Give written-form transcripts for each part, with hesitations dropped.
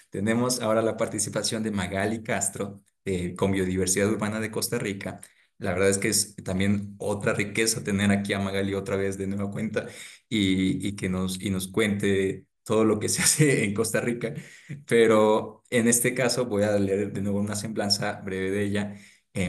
Tenemos ahora la participación de Magali Castro con Biodiversidad Urbana de Costa Rica. La verdad es que es también otra riqueza tener aquí a Magali otra vez de nueva cuenta y que nos cuente todo lo que se hace en Costa Rica. Pero en este caso voy a leer de nuevo una semblanza breve de ella.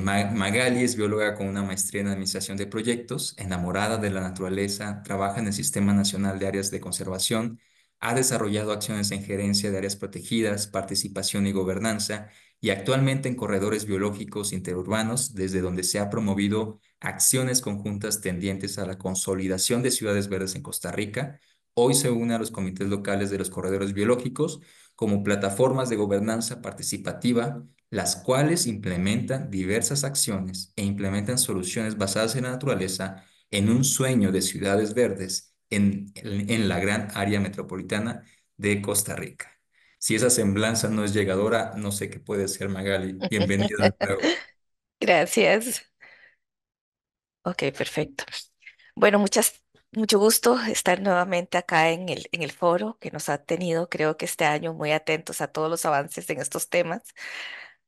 Magali es bióloga con una maestría en Administración de Proyectos, enamorada de la naturaleza, trabaja en el Sistema Nacional de Áreas de Conservación, ha desarrollado acciones en gerencia de áreas protegidas, participación y gobernanza, y actualmente en corredores biológicos interurbanos, desde donde se ha promovido acciones conjuntas tendientes a la consolidación de ciudades verdes en Costa Rica. Hoy se une a los comités locales de los corredores biológicos como plataformas de gobernanza participativa, las cuales implementan diversas acciones e implementan soluciones basadas en la naturaleza en un sueño de ciudades verdes en la gran área metropolitana de Costa Rica. Si esa semblanza no es llegadora, no sé qué puede ser, Magali. Bienvenida de nuevo. Gracias. Ok, perfecto. Bueno, mucho gusto estar nuevamente acá en el foro que nos ha tenido, creo que este año, muy atentos a todos los avances en estos temas.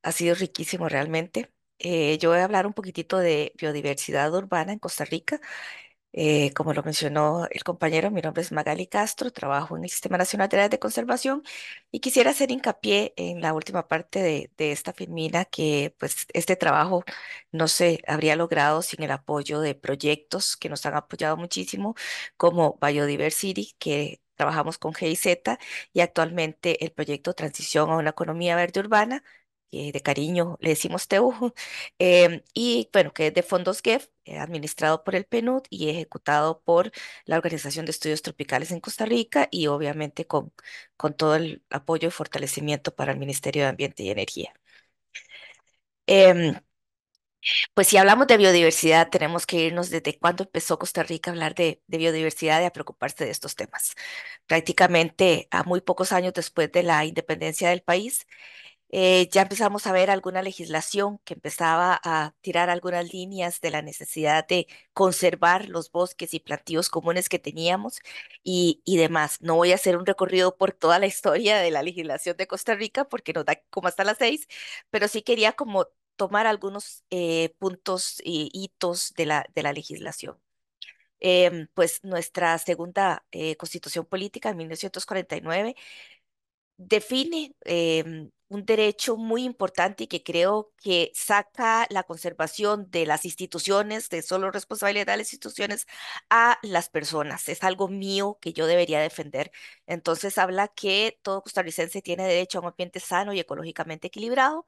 Ha sido riquísimo realmente. Yo voy a hablar un poquitito de biodiversidad urbana en Costa Rica. Como lo mencionó el compañero, mi nombre es Magali Castro, trabajo en el Sistema Nacional de Áreas de Conservación y quisiera hacer hincapié en la última parte de esta filmina que pues este trabajo no se habría logrado sin el apoyo de proyectos que nos han apoyado muchísimo, como Biodiversity, que trabajamos con GIZ, y actualmente el proyecto Transición a una Economía Verde Urbana, que de cariño le decimos TEU, y bueno, que es de fondos GEF, administrado por el PNUD y ejecutado por la Organización de Estudios Tropicales en Costa Rica y obviamente con todo el apoyo y fortalecimiento para el Ministerio de Ambiente y Energía. Em, pues si hablamos de biodiversidad, tenemos que irnos desde cuándo empezó Costa Rica a hablar de biodiversidad y a preocuparse de estos temas. Prácticamente a muy pocos años después de la independencia del país, ya empezamos a ver alguna legislación que empezaba a tirar algunas líneas de la necesidad de conservar los bosques y plantíos comunes que teníamos y demás. No voy a hacer un recorrido por toda la historia de la legislación de Costa Rica porque nos da como hasta las 6, pero sí quería como tomar algunos puntos y hitos de la legislación. Pues nuestra segunda constitución política en 1949 define un derecho muy importante y que creo que saca la conservación de las instituciones, de solo responsabilidad de las instituciones, a las personas. Es algo mío que yo debería defender. Entonces habla que todo costarricense tiene derecho a un ambiente sano y ecológicamente equilibrado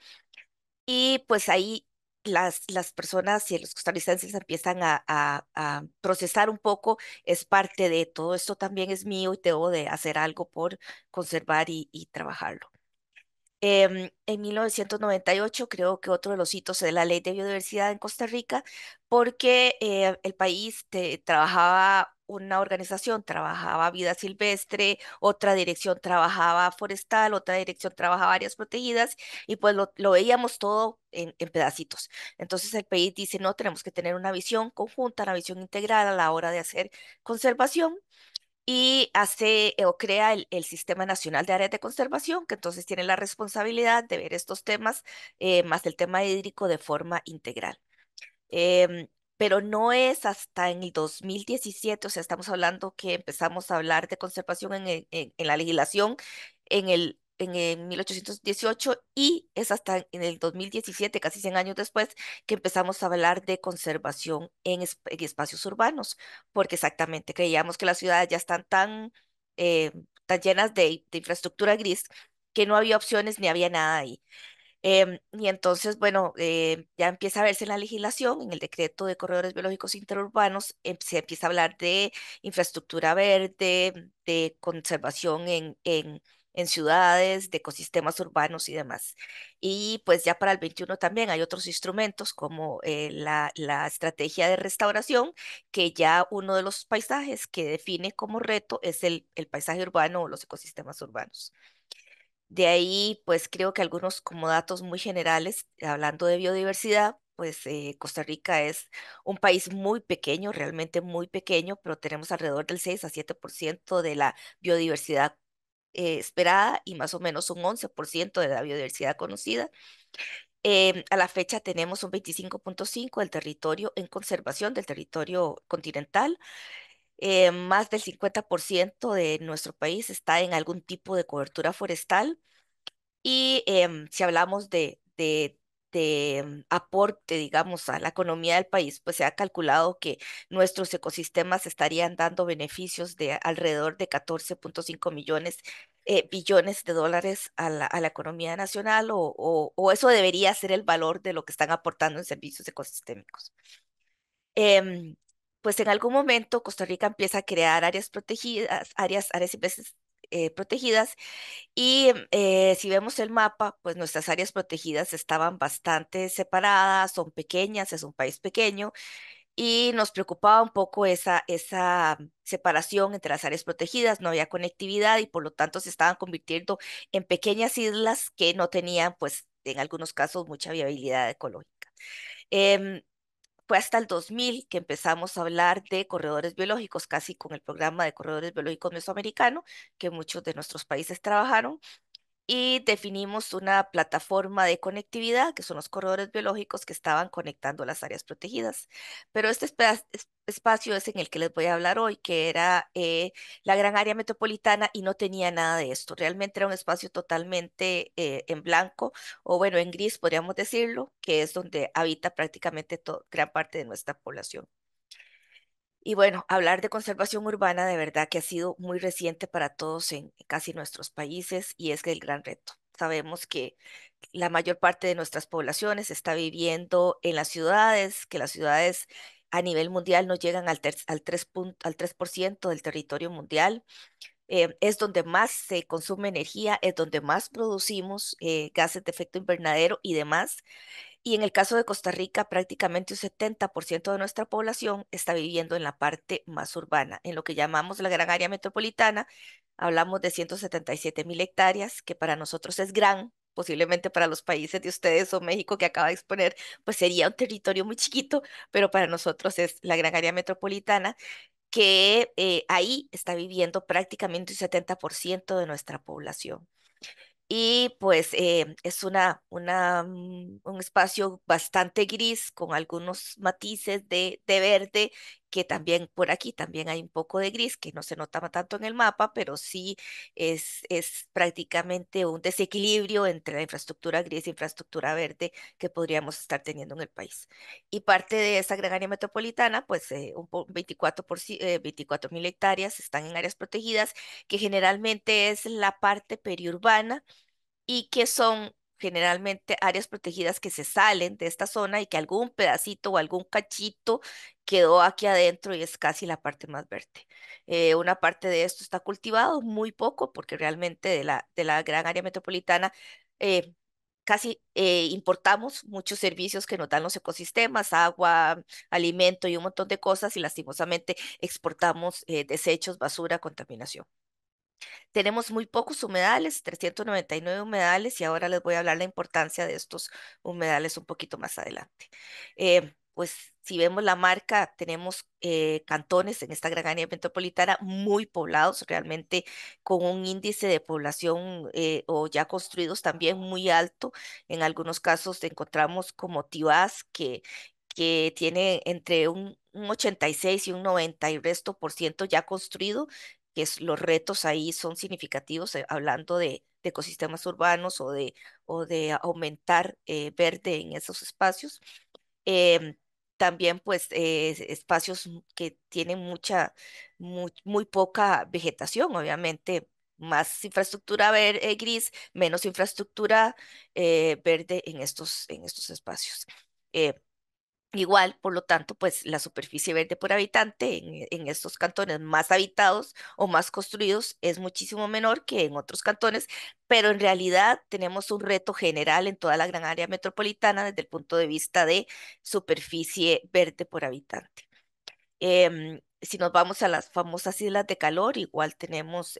y pues ahí las personas y los costarricenses empiezan a procesar un poco, es parte de todo esto también es mío y debo de hacer algo por conservar y trabajarlo. En 1998 creo que otro de los hitos es la Ley de Biodiversidad en Costa Rica, porque el país trabajaba una organización, trabajaba vida silvestre, otra dirección trabajaba forestal, otra dirección trabajaba áreas protegidas, y pues lo veíamos todo en pedacitos. Entonces el país dice, no, tenemos que tener una visión conjunta, una visión integral a la hora de hacer conservación y hace o crea el Sistema Nacional de Áreas de Conservación, que entonces tiene la responsabilidad de ver estos temas, más el tema hídrico de forma integral. Pero no es hasta en el 2017, o sea, estamos hablando que empezamos a hablar de conservación en la legislación en el 1818 y es hasta en el 2017, casi 100 años después, que empezamos a hablar de conservación en espacios urbanos, porque exactamente creíamos que las ciudades ya están tan llenas de infraestructura gris que no había opciones ni había nada ahí. Y entonces, bueno, ya empieza a verse en la legislación, en el decreto de corredores biológicos interurbanos, se empieza a hablar de infraestructura verde, de conservación en ciudades, de ecosistemas urbanos y demás. Y pues ya para el 21 también hay otros instrumentos como la estrategia de restauración, que ya uno de los paisajes que define como reto es el paisaje urbano o los ecosistemas urbanos. De ahí, pues creo que algunos como datos muy generales, hablando de biodiversidad, pues Costa Rica es un país muy pequeño, realmente muy pequeño, pero tenemos alrededor del 6 a 7% de la biodiversidad esperada y más o menos un 11% de la biodiversidad conocida. A la fecha tenemos un 25,5 del territorio en conservación, del territorio continental. Más del 50% de nuestro país está en algún tipo de cobertura forestal. Y si hablamos de aporte, digamos, a la economía del país, pues se ha calculado que nuestros ecosistemas estarían dando beneficios de alrededor de 14,5 billones de dólares a la economía nacional, o eso debería ser el valor de lo que están aportando en servicios ecosistémicos. Em, pues en algún momento Costa Rica empieza a crear áreas protegidas, áreas silvestres protegidas, y si vemos el mapa, pues nuestras áreas protegidas estaban bastante separadas, son pequeñas, es un país pequeño, y nos preocupaba un poco esa separación entre las áreas protegidas, no había conectividad y por lo tanto se estaban convirtiendo en pequeñas islas que no tenían, pues en algunos casos, mucha viabilidad ecológica. Em, Fue hasta el 2000 que empezamos a hablar de corredores biológicos, casi con el programa de corredores biológicos mesoamericano, que muchos de nuestros países trabajaron, y definimos una plataforma de conectividad, que son los corredores biológicos que estaban conectando las áreas protegidas. Pero este espacio es en el que les voy a hablar hoy, que era la gran área metropolitana y no tenía nada de esto. Realmente era un espacio totalmente en blanco, o bueno, en gris, podríamos decirlo, que es donde habita prácticamente gran parte de nuestra población. Y bueno, hablar de conservación urbana de verdad que ha sido muy reciente para todos en casi nuestros países, y es que el gran reto. Sabemos que la mayor parte de nuestras poblaciones está viviendo en las ciudades, que las ciudades a nivel mundial no llegan al 3% del territorio mundial. Es donde más se consume energía, es donde más producimos gases de efecto invernadero y demás. Y en el caso de Costa Rica, prácticamente un 70% de nuestra población está viviendo en la parte más urbana, en lo que llamamos la gran área metropolitana. Hablamos de 177,000 hectáreas, que para nosotros es gran, posiblemente para los países de ustedes o México que acaba de exponer, pues sería un territorio muy chiquito, pero para nosotros es la gran área metropolitana, que ahí está viviendo prácticamente un 70% de nuestra población. Y pues es un espacio bastante gris con algunos matices de verde, que también por aquí también hay un poco de gris que no se nota tanto en el mapa, pero sí es prácticamente un desequilibrio entre la infraestructura gris y infraestructura verde que podríamos estar teniendo en el país. Y parte de esa gran área metropolitana, pues 24,000 hectáreas están en áreas protegidas, que generalmente es la parte periurbana y que son generalmente áreas protegidas que se salen de esta zona y que algún pedacito o algún cachito quedó aquí adentro y es casi la parte más verde. Una parte de esto está cultivado, muy poco, porque realmente de la gran área metropolitana eh, casi importamos muchos servicios que nos dan los ecosistemas, agua, alimento y un montón de cosas, y lastimosamente exportamos desechos, basura, contaminación. Tenemos muy pocos humedales, 399 humedales, y ahora les voy a hablar la importancia de estos humedales un poquito más adelante. Pues si vemos la marca, tenemos cantones en esta gran área metropolitana muy poblados, realmente con un índice de población o ya construidos también muy alto. En algunos casos encontramos como Tibás, que tiene entre un 86 y un 90 y resto por ciento ya construido, los retos ahí son significativos, hablando de ecosistemas urbanos o de aumentar verde en esos espacios. Em, También pues espacios que tienen muy poca vegetación, obviamente. Más infraestructura gris, menos infraestructura verde en estos espacios. Eh, Igual, por lo tanto, pues la superficie verde por habitante en estos cantones más habitados o más construidos es muchísimo menor que en otros cantones, pero en realidad tenemos un reto general en toda la gran área metropolitana desde el punto de vista de superficie verde por habitante. Si nos vamos a las famosas islas de calor, igual tenemos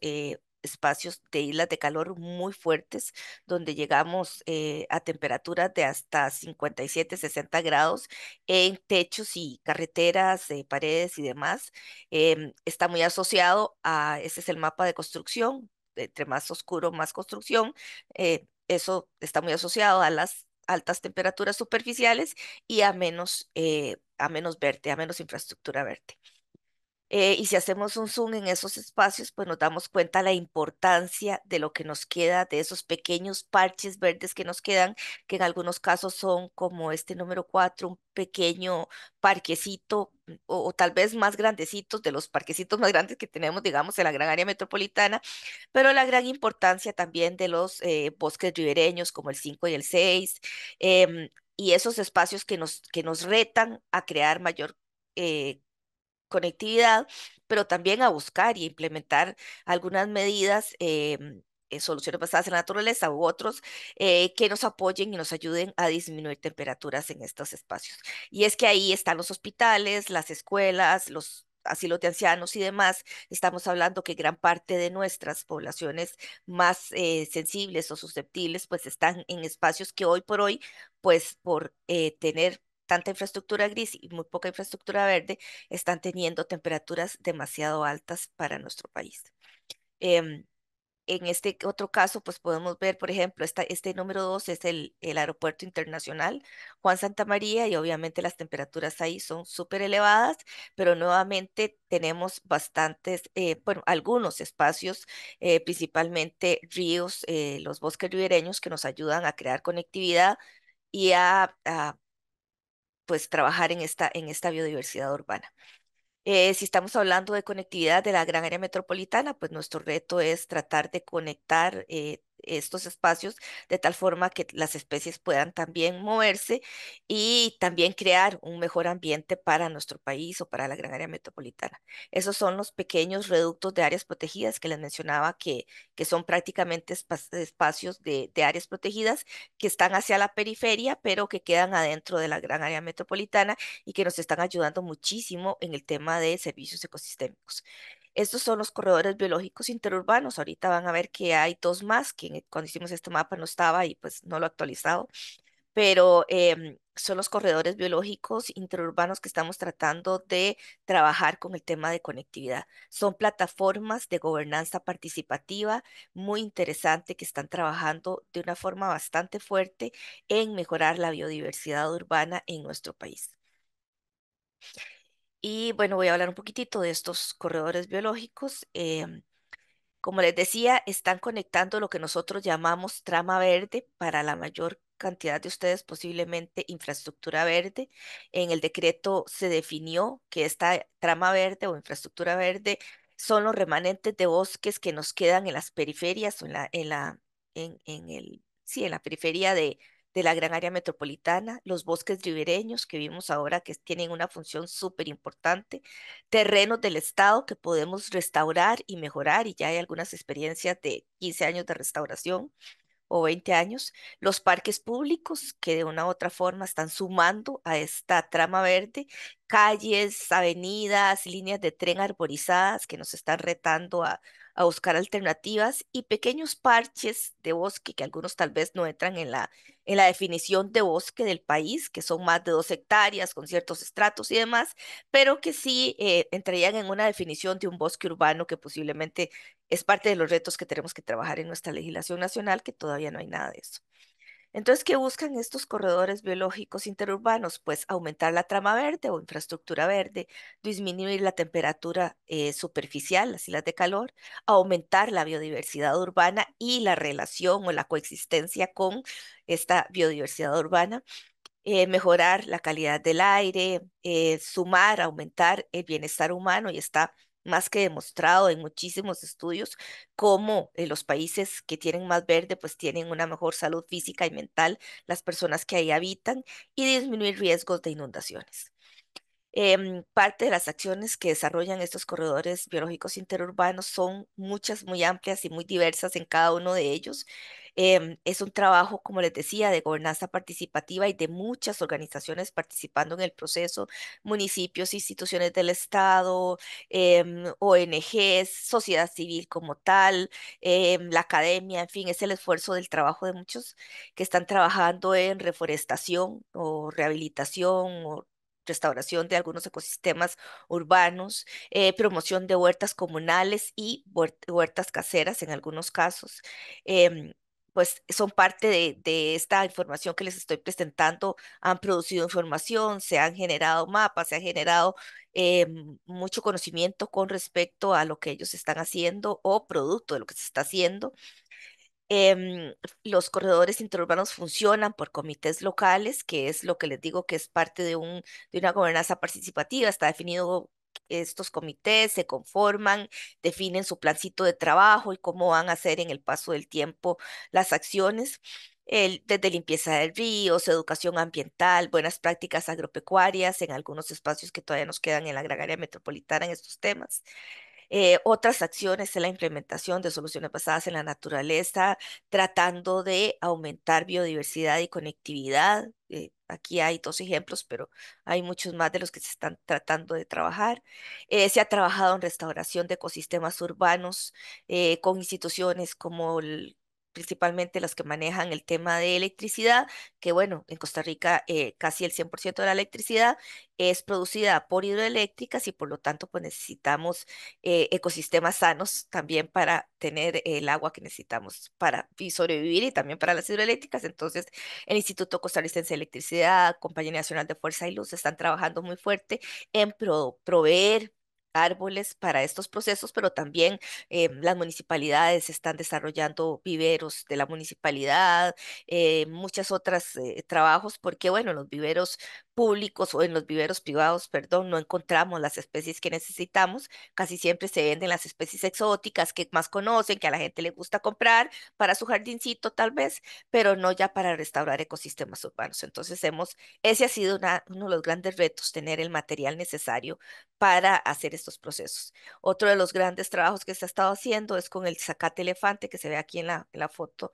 espacios de islas de calor muy fuertes, donde llegamos a temperaturas de hasta 57, 60 grados en techos y carreteras, paredes y demás. Está muy asociado ese es el mapa de construcción. entre más oscuro, más construcción. Eso está muy asociado a las altas temperaturas superficiales y a menos verde, a menos infraestructura verde. Y si hacemos un zoom en esos espacios, pues nos damos cuenta la importancia de lo que nos queda, de esos pequeños parches verdes que nos quedan, que en algunos casos son como este número 4, un pequeño parquecito o tal vez más grandecitos de los parquecitos más grandes que tenemos, digamos, en la gran área metropolitana, pero la gran importancia también de los bosques ribereños como el 5 y el 6, y esos espacios que nos retan a crear mayor conectividad, pero también a buscar y implementar algunas medidas, soluciones basadas en la naturaleza u otros que nos apoyen y nos ayuden a disminuir temperaturas en estos espacios. Y es que ahí están los hospitales, las escuelas, los asilos de ancianos y demás. Estamos hablando que gran parte de nuestras poblaciones más sensibles o susceptibles pues están en espacios que hoy por hoy, pues por tener tanta infraestructura gris y muy poca infraestructura verde, están teniendo temperaturas demasiado altas para nuestro país. Em, en este otro caso, pues podemos ver, por ejemplo, este número 2 es el Aeropuerto Internacional Juan Santa María y obviamente las temperaturas ahí son súper elevadas, pero nuevamente tenemos bastantes, bueno, algunos espacios, principalmente ríos, los bosques ribereños que nos ayudan a crear conectividad y a pues trabajar en esta biodiversidad urbana. Si estamos hablando de conectividad de la gran área metropolitana, pues nuestro reto es tratar de conectar estos espacios de tal forma que las especies puedan también moverse y también crear un mejor ambiente para nuestro país o para la gran área metropolitana. Esos son los pequeños reductos de áreas protegidas que les mencionaba que son prácticamente espacios de áreas protegidas que están hacia la periferia, pero que quedan adentro de la gran área metropolitana y que nos están ayudando muchísimo en el tema de servicios ecosistémicos. Estos son los corredores biológicos interurbanos. Ahorita van a ver que hay dos más, que cuando hicimos este mapa no estaba y pues no lo he actualizado, pero son los corredores biológicos interurbanos que estamos tratando de trabajar con el tema de conectividad. Son plataformas de gobernanza participativa muy interesante que están trabajando de una forma bastante fuerte en mejorar la biodiversidad urbana en nuestro país. Y bueno, voy a hablar un poquitito de estos corredores biológicos. Como les decía, están conectando lo que nosotros llamamos trama verde para la mayor cantidad de ustedes, posiblemente infraestructura verde. En el decreto se definió que esta trama verde o infraestructura verde son los remanentes de bosques que nos quedan en las periferias o sí, en la periferia de la gran área metropolitana, los bosques ribereños que vimos ahora que tienen una función súper importante, terrenos del Estado que podemos restaurar y mejorar, y ya hay algunas experiencias de 15 años de restauración o 20 años, los parques públicos que de una u otra forma están sumando a esta trama verde, calles, avenidas, líneas de tren arborizadas que nos están retando a buscar alternativas y pequeños parches de bosque que algunos tal vez no entran en la definición de bosque del país, que son más de 2 hectáreas con ciertos estratos y demás, pero que sí entrarían en una definición de un bosque urbano que posiblemente es parte de los retos que tenemos que trabajar en nuestra legislación nacional, que todavía no hay nada de eso. Entonces, ¿qué buscan estos corredores biológicos interurbanos? Pues aumentar la trama verde o infraestructura verde, disminuir la temperatura superficial, las islas de calor, aumentar la biodiversidad urbana y la relación o la coexistencia con esta biodiversidad urbana, mejorar la calidad del aire, sumar, aumentar el bienestar humano y está más que demostrado en muchísimos estudios cómo los países que tienen más verde pues tienen una mejor salud física y mental las personas que ahí habitan y disminuir riesgos de inundaciones. Parte de las acciones que desarrollan estos corredores biológicos interurbanos son muchas, muy amplias y muy diversas en cada uno de ellos. Es un trabajo, como les decía, de gobernanza participativa y de muchas organizaciones participando en el proceso, municipios, instituciones del Estado, ONGs, sociedad civil como tal, la academia, en fin, es el esfuerzo del trabajo de muchos que están trabajando en reforestación o rehabilitación o restauración de algunos ecosistemas urbanos, promoción de huertas comunales y huertas caseras en algunos casos. Em, pues son parte de esta información que les estoy presentando, han producido información, se han generado mapas, se ha generado mucho conocimiento con respecto a lo que ellos están haciendo o producto de lo que se está haciendo. Los corredores interurbanos funcionan por comités locales, que es lo que les digo que es parte de una gobernanza participativa. Está definido estos comités, se conforman, definen su plancito de trabajo y cómo van a hacer en el paso del tiempo las acciones. Desde limpieza de ríos, educación ambiental, buenas prácticas agropecuarias en algunos espacios que todavía nos quedan en la gran área metropolitana en estos temas. Otras acciones en la implementación de soluciones basadas en la naturaleza, tratando de aumentar biodiversidad y conectividad. Aquí hay dos ejemplos, pero hay muchos más de los que se están tratando de trabajar. Se ha trabajado en restauración de ecosistemas urbanos con instituciones como principalmente las que manejan el tema de electricidad, que bueno, en Costa Rica casi el 100% de la electricidad es producida por hidroeléctricas y por lo tanto pues necesitamos ecosistemas sanos también para tener el agua que necesitamos para sobrevivir y también para las hidroeléctricas. Entonces, el Instituto Costarricense de Electricidad, Compañía Nacional de Fuerza y Luz están trabajando muy fuerte en proveer árboles para estos procesos, pero también las municipalidades están desarrollando viveros de la municipalidad, muchas otras trabajos, porque bueno, en los viveros públicos o en los viveros privados, perdón, no encontramos las especies que necesitamos. Casi siempre se venden las especies exóticas que más conocen, que a la gente le gusta comprar para su jardincito tal vez, pero no ya para restaurar ecosistemas urbanos. Entonces ese ha sido uno de los grandes retos, tener el material necesario para hacer estos procesos. Otro de los grandes trabajos que se ha estado haciendo es con el zacate elefante que se ve aquí en la foto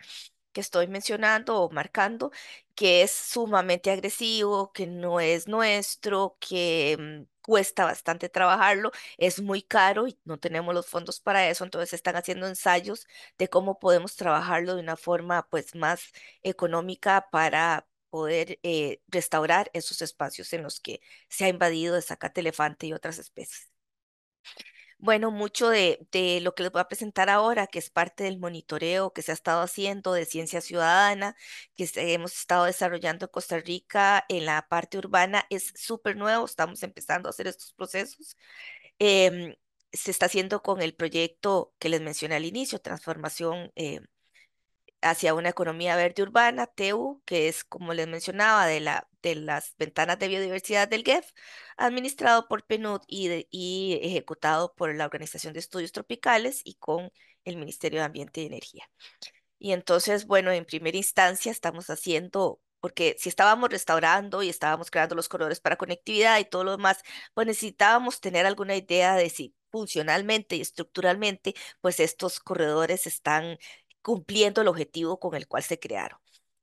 que estoy mencionando o marcando, que es sumamente agresivo, que no es nuestro, que cuesta bastante trabajarlo, es muy caro y no tenemos los fondos para eso, entonces están haciendo ensayos de cómo podemos trabajarlo de una forma pues más económica para poder restaurar esos espacios en los que se ha invadido de zacate elefante y otras especies. Bueno, mucho de lo que les voy a presentar ahora, que es parte del monitoreo que se ha estado haciendo de ciencia ciudadana, hemos estado desarrollando en Costa Rica en la parte urbana, es súper nuevo, estamos empezando a hacer estos procesos. Em, Se está haciendo con el proyecto que les mencioné al inicio, Transformación hacia una economía verde urbana, TEU, que es, como les mencionaba, de las ventanas de biodiversidad del GEF, administrado por PNUD y ejecutado por la Organización de Estudios Tropicales y con el Ministerio de Ambiente y Energía. Y entonces, bueno, en primera instancia estamos haciendo, porque si estábamos restaurando y estábamos creando los corredores para conectividad y todo lo demás, pues necesitábamos tener alguna idea de si funcionalmente y estructuralmente, pues estos corredores están cumpliendo el objetivo con el cual se crearon.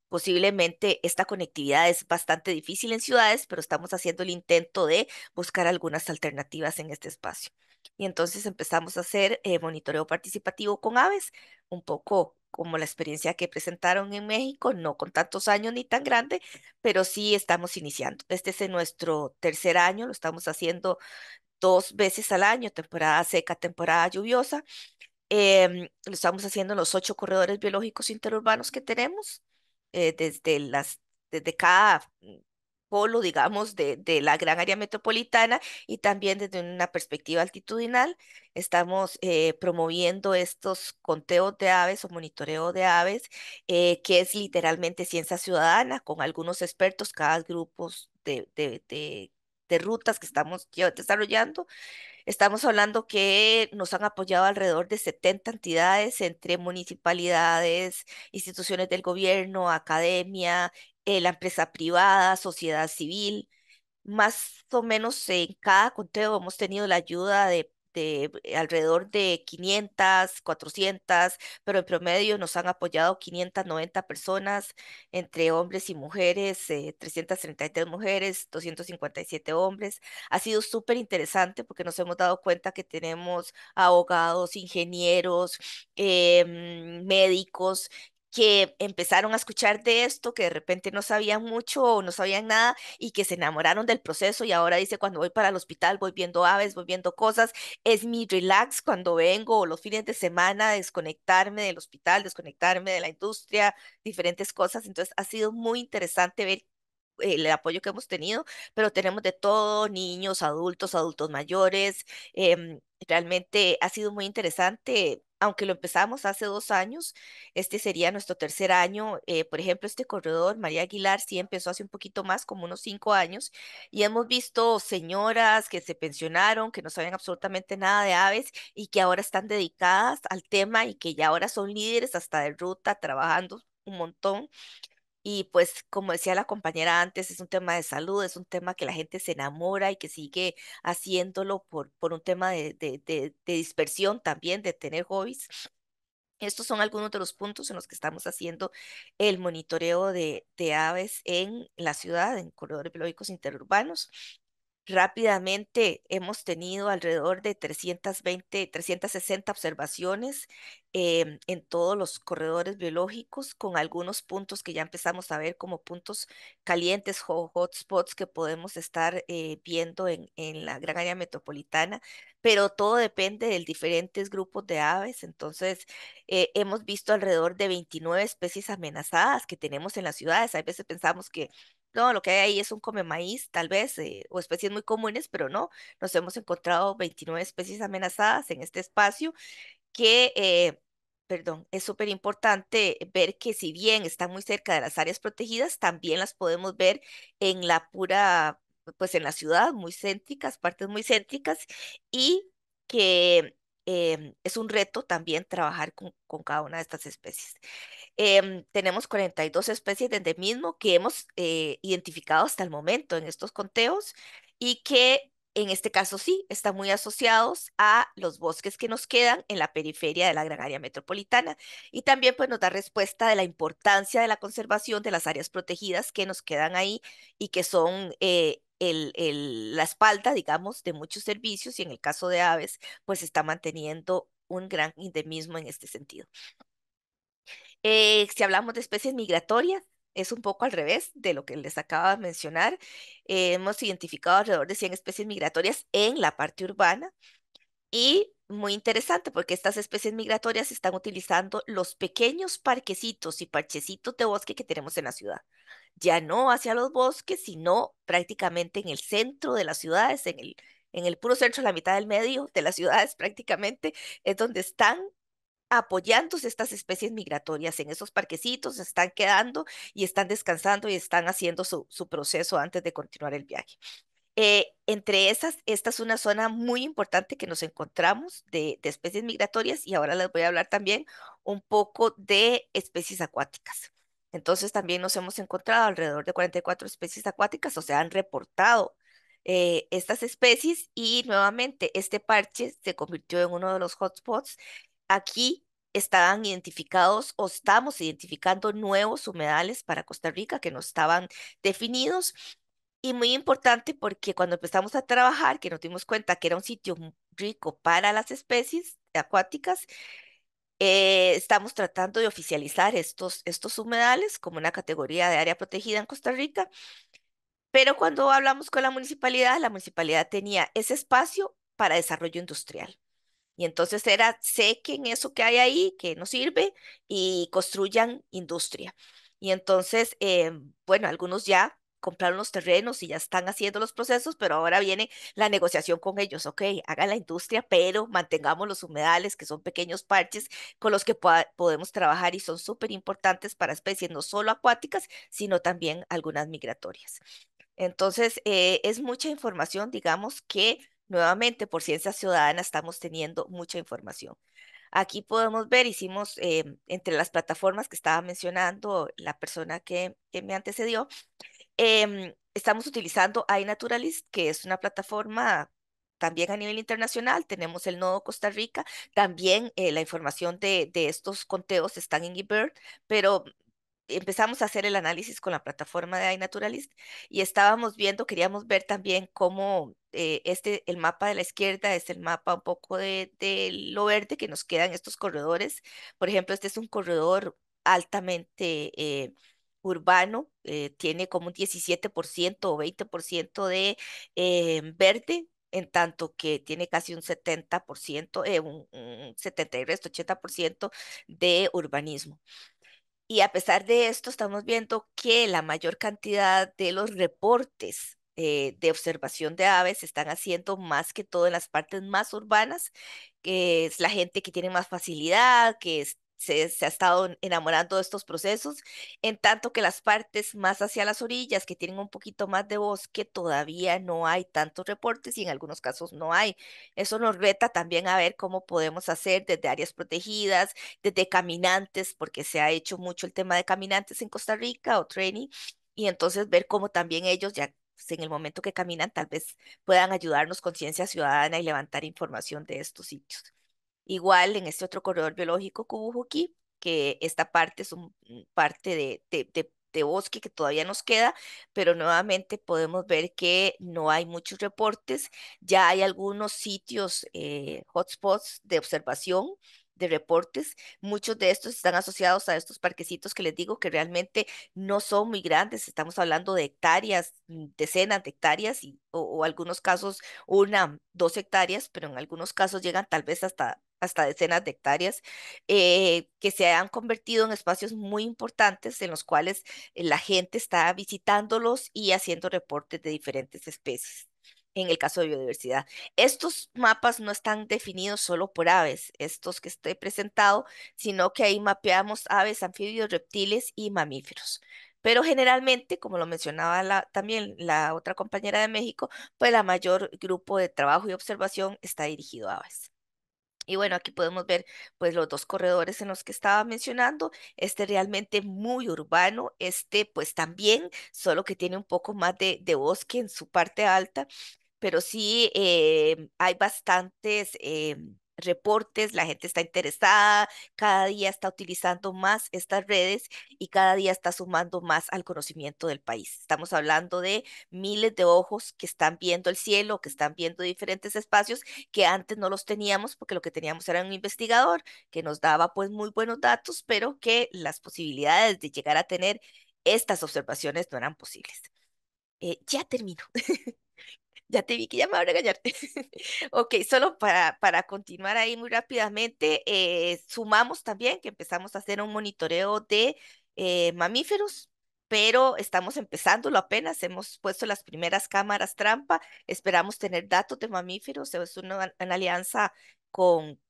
Posiblemente esta conectividad es bastante difícil en ciudades, pero estamos haciendo el intento de buscar algunas alternativas en este espacio. Y entonces empezamos a hacer monitoreo participativo con aves, un poco como la experiencia que presentaron en México, no con tantos años ni tan grande, pero sí estamos iniciando. Este es en nuestro tercer año, lo estamos haciendo 2 veces al año, temporada seca, temporada lluviosa. Lo estamos haciendo en los 8 corredores biológicos interurbanos que tenemos, eh, desde las, desde cada polo, digamos, de la gran área metropolitana y también desde una perspectiva altitudinal. Estamos promoviendo estos conteos de aves o monitoreo de aves, que es literalmente ciencia ciudadana, con algunos expertos, cada grupo de rutas que estamos desarrollando. Estamos hablando que nos han apoyado alrededor de 70 entidades entre municipalidades, instituciones del gobierno, academia, la empresa privada, sociedad civil. Más o menos en cada conteo hemos tenido la ayuda de alrededor de 500, 400, pero en promedio nos han apoyado 590 personas, entre hombres y mujeres, 333 mujeres, 257 hombres. Ha sido súper interesante porque nos hemos dado cuenta que tenemos abogados, ingenieros, médicos, que empezaron a escuchar de esto, que de repente no sabían mucho o no sabían nada y que se enamoraron del proceso y ahora dice, cuando voy para el hospital voy viendo aves, voy viendo cosas, es mi relax cuando vengo o los fines de semana, desconectarme del hospital, desconectarme de la industria, diferentes cosas. Entonces ha sido muy interesante ver el apoyo que hemos tenido, pero tenemos de todo, niños, adultos, adultos mayores. Realmente ha sido muy interesante, aunque lo empezamos hace 2 años, este sería nuestro tercer año. Por ejemplo, este corredor, María Aguilar, sí empezó hace un poquito más, como unos 5 años, y hemos visto señoras que se pensionaron, que no saben absolutamente nada de aves y que ahora están dedicadas al tema y que ya ahora son líderes hasta de ruta, trabajando un montón. Y pues, como decía la compañera antes, es un tema de salud, es un tema que la gente se enamora y que sigue haciéndolo por un tema de dispersión también, de tener hobbies. Estos son algunos de los puntos en los que estamos haciendo el monitoreo de aves en la ciudad, en corredores biológicos interurbanos. Rápidamente hemos tenido alrededor de 320, 360 observaciones en todos los corredores biológicos, con algunos puntos que ya empezamos a ver como puntos calientes o hotspots que podemos estar viendo en la gran área metropolitana, pero todo depende de diferentes grupos de aves. Entonces, hemos visto alrededor de 29 especies amenazadas que tenemos en las ciudades. A veces pensamos que no, lo que hay ahí es un come maíz, tal vez, o especies muy comunes, pero no, nos hemos encontrado 29 especies amenazadas en este espacio que, perdón, es súper importante ver que si bien están muy cerca de las áreas protegidas, también las podemos ver en la pura, pues en la ciudad, muy céntricas, partes muy céntricas, y que es un reto también trabajar con cada una de estas especies. Tenemos 42 especies de endemismo que hemos identificado hasta el momento en estos conteos y que en este caso sí están muy asociados a los bosques que nos quedan en la periferia de la gran área metropolitana. Y también pues nos da respuesta de la importancia de la conservación de las áreas protegidas que nos quedan ahí y que son la espalda, digamos, de muchos servicios y en el caso de aves, pues está manteniendo un gran endemismo en este sentido. Si hablamos de especies migratorias, es un poco al revés de lo que les acaba de mencionar. Hemos identificado alrededor de 100 especies migratorias en la parte urbana y muy interesante porque estas especies migratorias están utilizando los pequeños parquecitos y parchecitos de bosque que tenemos en la ciudad. Ya no hacia los bosques, sino prácticamente en el centro de las ciudades, en el puro centro, la mitad del medio de las ciudades prácticamente, es donde están apoyándose estas especies migratorias en esos parquecitos, se están quedando y están descansando y están haciendo su proceso antes de continuar el viaje. Entre esas, esta es una zona muy importante que nos encontramos de especies migratorias y ahora les voy a hablar también un poco de especies acuáticas. Entonces también nos hemos encontrado alrededor de 44 especies acuáticas, o sea, han reportado estas especies y nuevamente este parche se convirtió en uno de los hotspots. Aquí estaban identificados o estamos identificando nuevos humedales para Costa Rica que no estaban definidos. Y muy importante porque cuando empezamos a trabajar, que nos dimos cuenta que era un sitio rico para las especies acuáticas, estamos tratando de oficializar estos humedales como una categoría de área protegida en Costa Rica. Pero cuando hablamos con la municipalidad tenía ese espacio para desarrollo industrial. Y entonces era, sequen eso que hay ahí, que no sirve, y construyan industria. Y entonces, bueno, algunos ya compraron los terrenos y ya están haciendo los procesos, pero ahora viene la negociación con ellos. Ok, hagan la industria, pero mantengamos los humedales, que son pequeños parches con los que podemos trabajar y son súper importantes para especies no solo acuáticas, sino también algunas migratorias. Entonces, es mucha información, digamos que nuevamente por Ciencia Ciudadana estamos teniendo mucha información. Aquí podemos ver, hicimos entre las plataformas que estaba mencionando la persona que me antecedió, estamos utilizando iNaturalist, que es una plataforma también a nivel internacional. Tenemos el nodo Costa Rica, también la información de estos conteos están en eBird, pero empezamos a hacer el análisis con la plataforma de iNaturalist y estábamos viendo, queríamos ver también cómo el mapa de la izquierda es el mapa un poco de lo verde que nos queda en estos corredores. Por ejemplo, este es un corredor altamente urbano, tiene como un 17% o 20% de verde, en tanto que tiene casi un 70%, un 70 y resto, 80% de urbanismo. Y a pesar de esto, estamos viendo que la mayor cantidad de los reportes de observación de aves se están haciendo más que todo en las partes más urbanas, que es la gente que tiene más facilidad, se ha estado enamorando de estos procesos, en tanto que las partes más hacia las orillas, que tienen un poquito más de bosque, todavía no hay tantos reportes y en algunos casos no hay. Eso nos reta también a ver cómo podemos hacer desde áreas protegidas, desde caminantes, porque se ha hecho mucho el tema de caminantes en Costa Rica o training, y entonces ver cómo también ellos ya pues, en el momento que caminan tal vez puedan ayudarnos con ciencia ciudadana y levantar información de estos sitios. Igual en este otro corredor biológico Cubujuquí, que esta parte es parte de bosque que todavía nos queda, pero nuevamente podemos ver que no hay muchos reportes, ya hay algunos sitios, hotspots de observación de reportes, muchos de estos están asociados a estos parquecitos que les digo que realmente no son muy grandes, estamos hablando de hectáreas, decenas de hectáreas o algunos casos 1, 2 hectáreas, pero en algunos casos llegan tal vez hasta decenas de hectáreas, que se han convertido en espacios muy importantes en los cuales la gente está visitándolos y haciendo reportes de diferentes especies. En el caso de biodiversidad, estos mapas no están definidos solo por aves, estos que estoy presentado, sino que ahí mapeamos aves, anfibios, reptiles y mamíferos. Pero generalmente, como lo mencionaba también la otra compañera de México, pues la mayor grupo de trabajo y observación está dirigido a aves. Y bueno, aquí podemos ver pues los dos corredores en los que estaba mencionando, este realmente muy urbano, este pues también, solo que tiene un poco más de bosque en su parte alta, pero sí hay bastantes reportes, la gente está interesada, cada día está utilizando más estas redes y cada día está sumando más al conocimiento del país. Estamos hablando de miles de ojos que están viendo el cielo, que están viendo diferentes espacios que antes no los teníamos porque lo que teníamos era un investigador que nos daba pues muy buenos datos, pero que las posibilidades de llegar a tener estas observaciones no eran posibles. Ya termino. Ya te vi que ya me va a regañar. Ok, solo para continuar ahí muy rápidamente, sumamos también que empezamos a hacer un monitoreo de mamíferos, pero estamos empezándolo apenas, hemos puesto las primeras cámaras trampa, esperamos tener datos de mamíferos, es una alianza con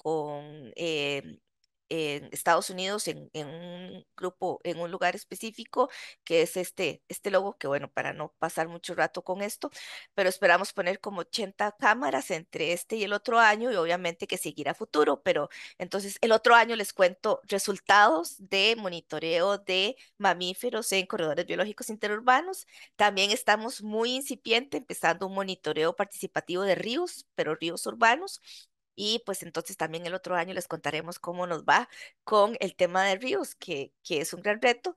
en Estados Unidos en un grupo, en un lugar específico, que es este logo, que bueno, para no pasar mucho rato con esto, pero esperamos poner como 80 cámaras entre este y el otro año y obviamente que seguirá futuro, pero entonces el otro año les cuento resultados de monitoreo de mamíferos en corredores biológicos interurbanos. También estamos muy incipiente empezando un monitoreo participativo de ríos, pero ríos urbanos. Y pues entonces también el otro año les contaremos cómo nos va con el tema de ríos, que es un gran reto.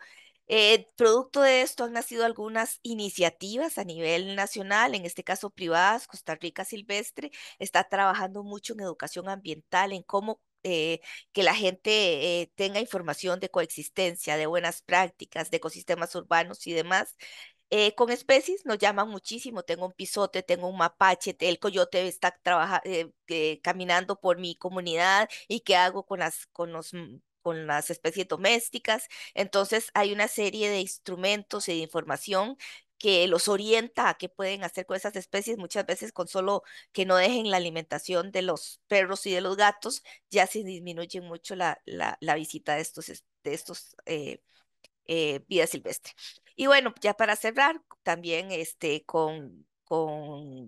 Producto de esto han nacido algunas iniciativas a nivel nacional, en este caso privadas. Costa Rica Silvestre está trabajando mucho en educación ambiental, en cómo que la gente tenga información de coexistencia, de buenas prácticas, de ecosistemas urbanos y demás. Con especies nos llaman muchísimo. Tengo un pisote, tengo un mapache, el coyote está caminando por mi comunidad y qué hago con las especies domésticas. Entonces hay una serie de instrumentos y de información que los orienta a qué pueden hacer con esas especies, muchas veces con solo que no dejen la alimentación de los perros y de los gatos, ya se disminuye mucho la visita de estos vida silvestre. Y bueno, ya para cerrar, también con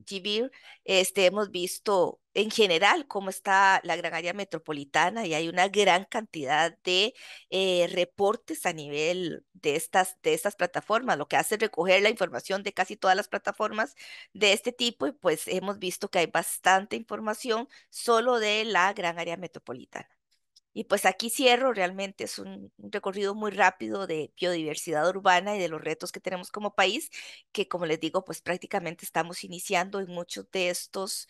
GBIR, hemos visto en general cómo está la gran área metropolitana y hay una gran cantidad de reportes a nivel de estas plataformas, lo que hace es recoger la información de casi todas las plataformas de este tipo y pues hemos visto que hay bastante información solo de la gran área metropolitana. Y pues aquí cierro, realmente es un recorrido muy rápido de biodiversidad urbana y de los retos que tenemos como país, que como les digo, pues prácticamente estamos iniciando en muchos de estos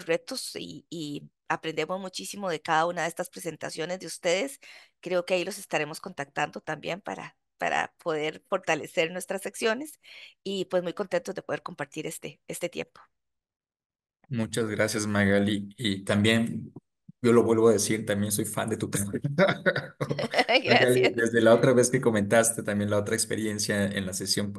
retos y aprendemos muchísimo de cada una de estas presentaciones de ustedes. Creo que ahí los estaremos contactando también para poder fortalecer nuestras secciones y pues muy contentos de poder compartir este tiempo. Muchas gracias, Magali. Y también, yo lo vuelvo a decir, también soy fan de tu trabajo. Magali, Gracias. desde la otra vez que comentaste, también la otra experiencia en la sesión,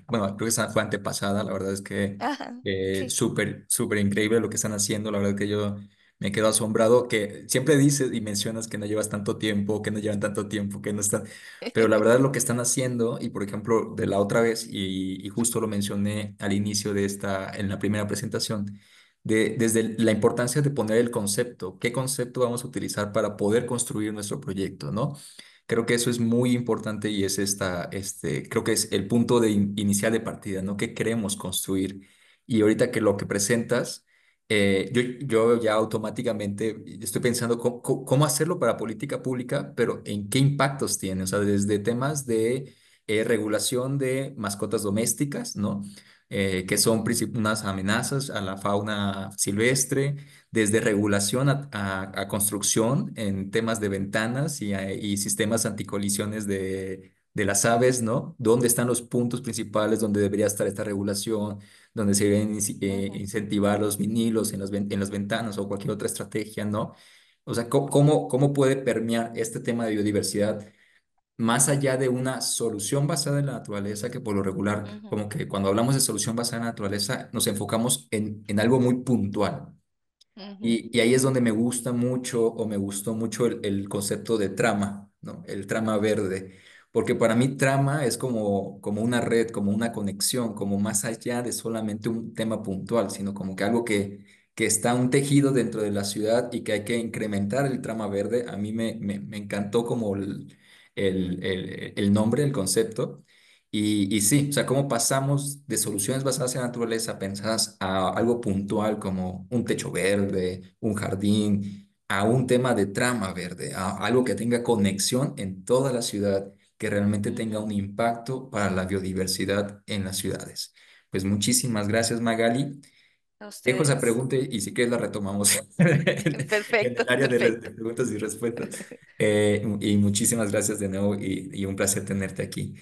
bueno, creo que esa fue antepasada, la verdad es que Ajá, sí. súper, súper increíble lo que están haciendo, la verdad que yo me quedo asombrado, que siempre dices y mencionas que no llevas tanto tiempo, que no llevan tanto tiempo, que no están, pero la verdad lo que están haciendo, y por ejemplo, de la otra vez, y justo lo mencioné al inicio de en la primera presentación, desde la importancia de poner el concepto, qué concepto vamos a utilizar para poder construir nuestro proyecto, ¿no? Creo que eso es muy importante y es creo que es el punto inicial de partida, ¿no? ¿Qué queremos construir? Y ahorita que lo que presentas, yo ya automáticamente estoy pensando cómo hacerlo para política pública, pero en qué impactos tiene, o sea, desde temas de regulación de mascotas domésticas, ¿no? Que son unas amenazas a la fauna silvestre, desde regulación a construcción en temas de ventanas y sistemas anticolisiones de las aves, ¿no? ¿Dónde están los puntos principales donde debería estar esta regulación, donde se deben Ujú, incentivar los vinilos en las ventanas o cualquier otra estrategia, ¿no? O sea, cómo puede permear este tema de biodiversidad más allá de una solución basada en la naturaleza, que por lo regular, ujú, como que cuando hablamos de solución basada en la naturaleza, nos enfocamos en algo muy puntual. ujú, Y ahí es donde me gusta mucho o me gustó mucho el concepto de trama, ¿no? El trama verde. Porque para mí trama es como una red, como una conexión, como más allá de solamente un tema puntual, sino como que algo que está un tejido dentro de la ciudad y que hay que incrementar el trama verde. A mí me encantó como el nombre, el concepto. Y sí, o sea, cómo pasamos de soluciones basadas en la naturaleza pensadas a algo puntual como un techo verde, un jardín, a un tema de trama verde, a algo que tenga conexión en toda la ciudad, que realmente tenga ujú. un impacto para la biodiversidad en las ciudades. Pues muchísimas gracias, Magali. A Dejo esa ustedes. pregunta y si quieres la retomamos en Perfecto, el área perfecto. de preguntas y respuestas. Y muchísimas gracias de nuevo y un placer tenerte aquí.